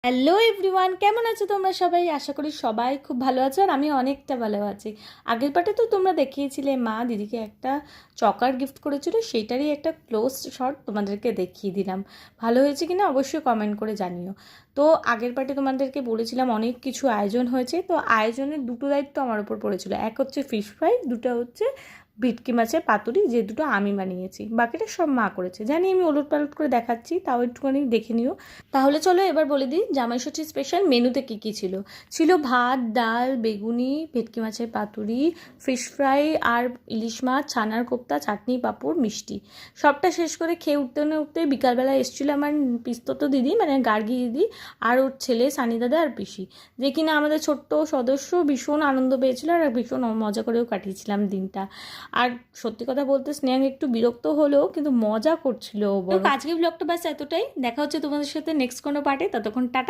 Hello everyone, কেমন আছো তোমরা সবাই? আশা করি সবাই খুব ভালো আছো আর আমি অনেকটা ভালো আছি। আগের পার্টে তো তোমরা দেখিয়েছিলে মা দিদিকে একটা চকার গিফট করেছিল, সেইটারই একটা ক্লোজ শট তোমাদেরকে দেখিয়ে দিলাম। ভালো হয়েছে কিনা অবশ্যই কমেন্ট করে জানিও। তো আগের পার্টে তোমাদেরকে বলেছিলাম অনেক কিছু আয়োজন হয়েছে, তো আয়োজনের দুটো দায়িত্ব আমার উপর পড়েছিল। এক হচ্ছে ফিশ ফ্রাই, দুটো হচ্ছে ভেটকি মাছের পাতুরি, যে দুটো আমি বানিয়েছি, বাকিটা সব মা করেছে। জানি আমি ওলট পালট করে দেখাচ্ছি, তাও একটুখানি দেখে নিও। তাহলে চলো এবার বলে দিই জামাইষষ্ঠীর স্পেশাল মেনুতে কী কী ছিল। ছিল ভাত, ডাল, বেগুনি, ভেটকি মাছের পাতুরি, ফিশ ফ্রাই আর ইলিশ মাছ, ছানার কোপ্তা, চাটনি, পাঁপড়, মিষ্টি। সবটা শেষ করে খেয়ে উঠতে না উঠতে বিকালবেলা এসেছিলো আমার পিস্তত দিদি, মানে গার্গী দিদি, আর ওর ছেলে সানি দাদা আর পিসি, যে কিনা আমাদের ছোট্ট সদস্য, ভীষণ আনন্দ পেয়েছিল আর ভীষণ মজা করেও কাটিয়েছিলাম দিনটা। আর সত্যি কথা বলতে স্নেহা একটু বিরক্ত হলেও কিন্তু মজা করছিল। আজকে ব্লগটা ব্যাস এতটাই। দেখা হচ্ছে তোমাদের সাথে নেক্সট কোনো পার্টে। ততক্ষণ টাটা।